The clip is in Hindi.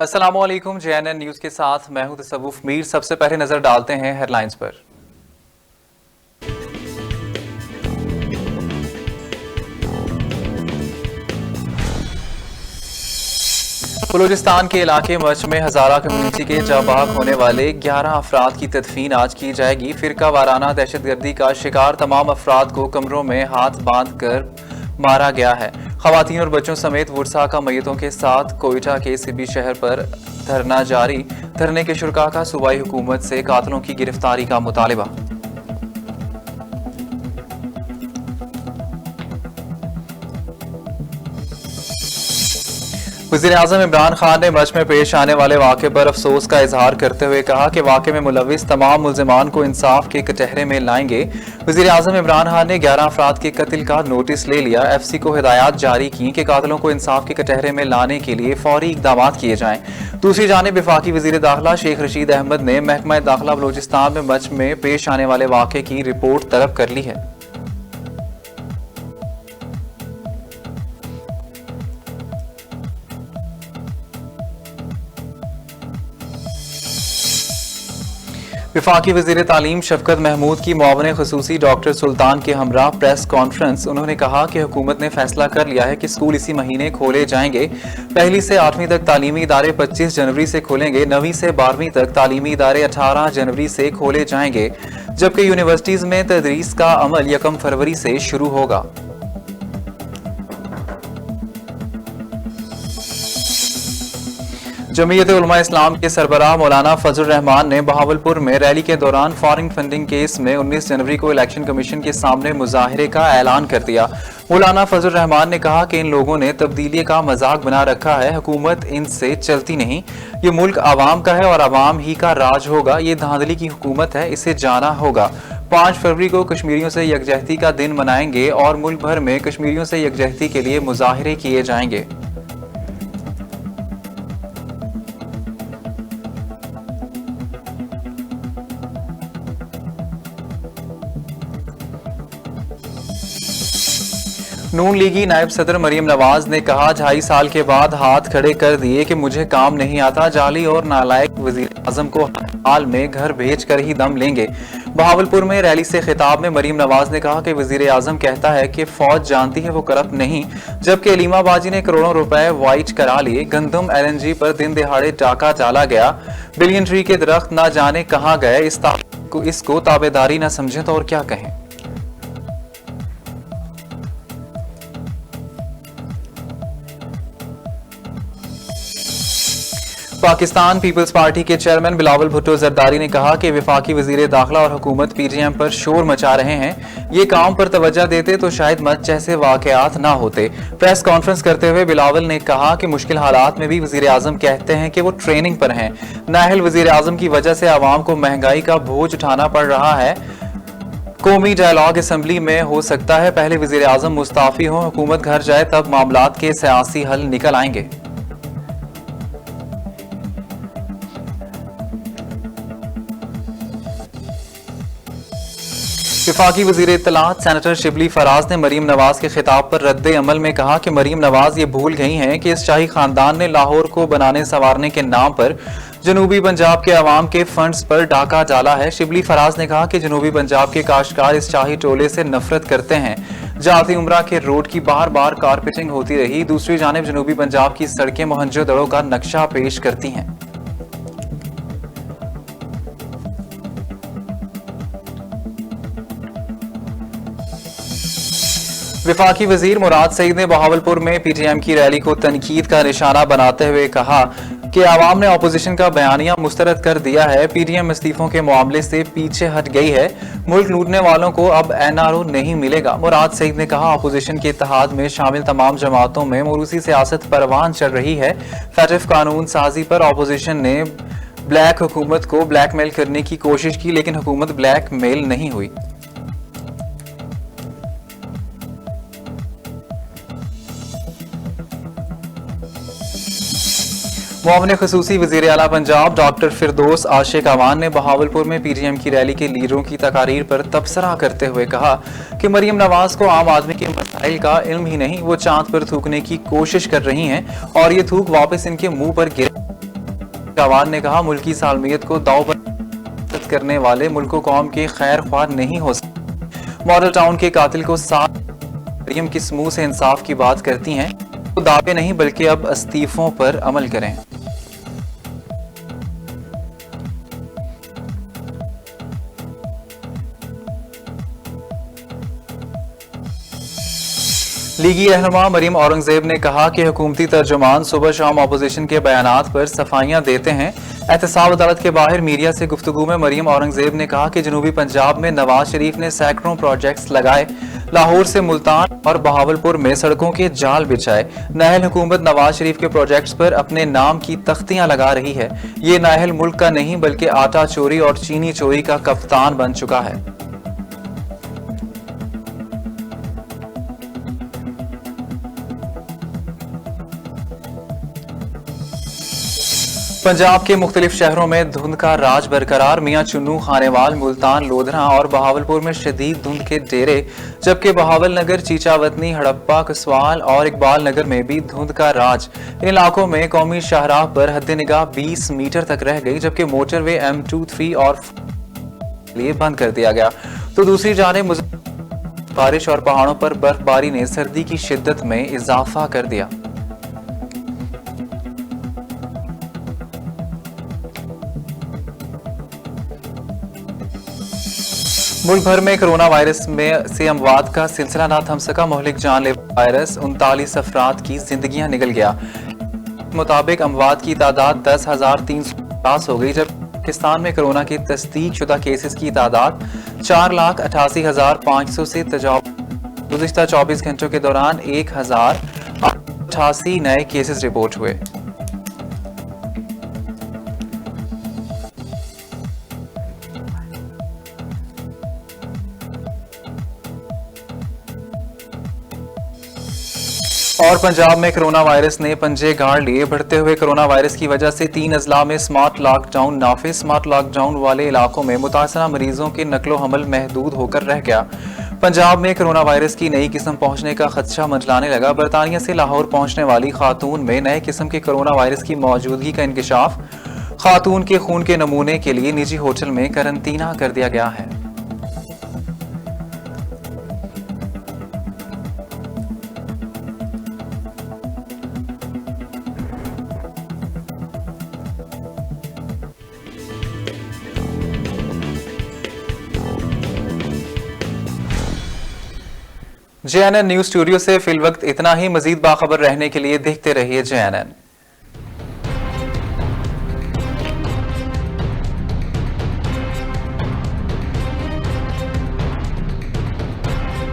अस्सलामुअलैकुम। JNN न्यूज के साथ मैं हूं तसव्वुफ मीर। सबसे पहले नजर डालते हैं हेडलाइंस पर। बलूचिस्तान के इलाके मच में हजारा कम्युनिटी के जाबाक होने वाले 11 अफराद की तदफीन आज की जाएगी। फिरका वाराना दहशतगर्दी का शिकार तमाम अफराद को कमरों में हाथ बांध कर मारा गया है। खवातीन और बच्चों समेत वुरसा का मैयतों के साथ कोयटा के सिबी शहर पर धरना जारी। धरने के शुरका का सूबाई हुकूमत से कातलों की गिरफ्तारी का मुतालिबा। वज़ीर-ए-आज़म इमरान खान ने मच में पेश आने वाले वाक़े पर अफसोस का इजहार करते हुए कहा कि वाक़े में मुलविस तमाम मुल्ज़िमान को इंसाफ के कटहरे में लाएंगे। वज़ीर-ए-आज़म इमरान खान ने 11 अफराद के कत्ल का नोटिस ले लिया। FC को हिदायत जारी की कि कातिलों को इंसाफ के कटहरे में लाने के लिए फौरी इक़दाम किए जाएं। दूसरी जानिब वफाकी वज़ीर दाखिला शेख रशीद अहमद ने महकमा दाखिला बलूचिस्तान में मच में पेश आने वाले वाक़े की रिपोर्ट तलब कर ली है। वफाकी वज़ीर तालीम शफकत महमूद की मुआवन ख़ुसूसी डॉक्टर सुल्तान के हमरा प्रेस कॉन्फ्रेंस। उन्होंने कहा कि हुकूमत ने फैसला कर लिया है कि स्कूल इसी महीने खोले जाएंगे। पहली से 8वीं तक तालीमी इदारे 25 जनवरी से खोलेंगे। 9वीं से 12वीं तक तालीमी इदारे 18 जनवरी से खोले जाएंगे, जबकि यूनिवर्सिटीज़ में तदरीस का अमल 1 फरवरी से शुरू होगा। जमीयत उलमा इस्लाम के सरबराह मौलाना फजल रहमान ने बहावलपुर में रैली के दौरान फॉरेन फंडिंग केस में 19 जनवरी को इलेक्शन कमीशन के सामने मुजाहरे का ऐलान कर दिया। मौलाना फजल रहमान ने कहा कि इन लोगों ने तब्दीली का मजाक बना रखा है। हुकूमत इनसे चलती नहीं। ये मुल्क आवाम का है और आवाम ही का राज होगा। ये धांधली की हुकूमत है, इसे जाना होगा। 5 फरवरी को कश्मीरियों से यकजहती का दिन मनाएंगे और मुल्क भर में कश्मीरियों से यकजहती के लिए मुजाहरे किए जाएंगे। नून लीगी नायब सदर मरीम नवाज ने कहा 2.5 साल के बाद हाथ खड़े कर दिए कि मुझे काम नहीं आता। जाली और नालायक वजीर आजम को हाल में घर भेज कर ही दम लेंगे। बहावलपुर में रैली से खिताब में मरीम नवाज ने कहा कि वजीर आजम कहता है कि फौज जानती है वो करप्ट नहीं, जबकि अलीमा बाजी ने करोड़ों रुपए वाइट करा लिए। गंदम LNG पर दिन दिहाड़े डाका डाला गया। बिलियन ट्री के दरख्त ना जाने कहाँ गए। इसको ताबेदारी ना समझे तो और क्या कहें। पाकिस्तान पीपल्स पार्टी के चेयरमैन बिलावल भुट्टो जरदारी ने कहा कि वफाकी वजीर दाखिला और हुकूमत PTM पर शोर मचा रहे हैं। ये काम पर तवज्जो देते तो शायद मच जैसे वाकयात ना होते। प्रेस कॉन्फ्रेंस करते हुए बिलावल ने कहा कि मुश्किल हालात में भी वजीर आजम कहते हैं कि वो ट्रेनिंग पर हैं। नाअहल वजीर आजम की वजह से आवाम को महंगाई का बोझ उठाना पड़ रहा है। कौमी डायलॉग असम्बली में हो सकता है पहले वजीर आजम मुस्ताफी हो, हुकूमत घर जाए तब मामलात के सियासी हल निकल आएंगे। वफाकी वजीर इत्तलात सेनेटर शिबली फराज ने मरीम नवाज के खिताब पर रद्द अमल में कहा कि मरीम नवाज ये भूल गई हैं कि इस शाही खानदान ने लाहौर को बनाने संवारने के नाम पर जनूबी पंजाब के अवाम के फंड्स पर डाका डाला है। शिबली फराज ने कहा कि जनूबी पंजाब के काश्तकार इस शाही टोले से नफरत करते हैं। जाती उम्रा के रोड की बार बार कारपेटिंग होती रही। दूसरी जानिब जनूबी पंजाब की सड़कें मोहनजोदड़ो का नक्शा पेश करती हैं। वफाकी वजीर मुराद सईद ने बहावलपुर में PTM की रैली को तनकीद का निशाना बनाते हुए कहा कि आवाम ने अपोजिशन का बयानिया मुस्तरद कर दिया है। PTM इस्तीफों के मामले से पीछे हट गई है। मुल्क लूटने वालों को अब NRO नहीं मिलेगा। मुराद सईद ने कहा अपोजिशन के इत्तेहाद में शामिल तमाम जमातों में मोरूसी सियासत परवान चल रही है। फैटिफ कानून साजी पर अपोजिशन ने ब्लैक हुकूमत को ब्लैकमेल करने की कोशिश की, लेकिन हुकूमत ब्लैकमेल नहीं हुई। मुआविन ख़ुसूसी वज़ीर आला पंजाब डॉक्टर फिरदौस आशिक अवान ने बहावलपुर में PTM की रैली के लीडरों की तकारीर पर तबसरा करते हुए कहा कि मरीम नवाज को आम आदमी के मसाइल का इल्म ही नहीं, वो चांद पर थूकने की कोशिश कर रही हैं और ये थूक वापस इनके मुंह पर गिरे। जवान ने कहा, मुल्की सालमियत को दांव पर करने वाले मुल्क कौम के खैर ख्वाह नहीं हो सकते। मॉडल टाउन के कातिल को साथ मरियम किस मुंह से इंसाफ की बात करती हैं, तो दावे नहीं बल्कि अब इस्तीफों पर अमल करें। लीगी रहनुमा मरीम औरंगजेब ने कहा कि हुकूमती तर्जुमान सुबह शाम अपोजिशन के बयानात पर सफाइयां देते हैं। एहतसाब अदालत के बाहर मीडिया से गुफ्तगू में मरीम औरंगजेब ने कहा कि जनूबी पंजाब में नवाज शरीफ ने सैकड़ों प्रोजेक्ट्स लगाए, लाहौर से मुल्तान और बहावलपुर में सड़कों के जाल बिछाए। नाहल हुकूमत नवाज शरीफ के प्रोजेक्ट्स पर अपने नाम की तख्तियां लगा रही है। ये नाहल मुल्क का नहीं बल्कि आटा चोरी और चीनी चोरी का कप्तान बन चुका है। पंजाब के मुख्तलिफ शहरों में धुंध का राज बरकरार। मियां चुन्नू, खानेवाल, मुल्तान, लोधरा और बहावलपुर में शदीद धुंध के डेरे, जबकि बहावल नगर, चीचावतनी, हड़प्पा, कसवाल और इकबाल नगर में भी धुंध का राज। इन इलाकों में कौमी शाहराह पर हद्दे निगाह 20 मीटर तक रह गई, जबकि मोटरवे M2, 3 और लिए बंद कर दिया गया। तो दूसरी जानिब बारिश और पहाड़ों पर बर्फबारी ने सर्दी की शिद्दत में इजाफा कर दिया। मुल्क भर में कोरोना वायरस से अमवात का सिलसिला ना थम सका। मोहलिक जानलेवा वायरस 39 अफराद की जिंदगियां निगल गया। मुताबिक अमवात की तादाद 10,350 हो गई, जब पाकिस्तान में कोरोना की तस्दीक शुदा केसेस की तादाद 4,88,500 से तजावुज़। गुज़िश्ता 24 घंटों के दौरान 1,088 नए केसेस रिपोर्ट हुए। और पंजाब में कोरोना वायरस ने पंजे गाड़ लिए। बढ़ते हुए कोरोना वायरस की वजह से 3 अजला में स्मार्ट लॉकडाउन नाफिज। स्मार्ट लॉकडाउन वाले इलाकों में मुतासरा मरीजों के नकलो हमल महदूद होकर रह गया। पंजाब में कोरोना वायरस की नई किस्म पहुंचने का खदशा मंडलाने लगा। बरतानिया से लाहौर पहुंचने वाली खातून में नए किस्म के कोरोना वायरस की मौजूदगी का इंकशाफ। खातून के खून के नमूने के लिए निजी होटल में करंतना कर दिया गया है। JNN न्यूज स्टूडियो से फिल वक्त इतना ही। मजीद बाखबर रहने के लिए देखते रहिए JNN।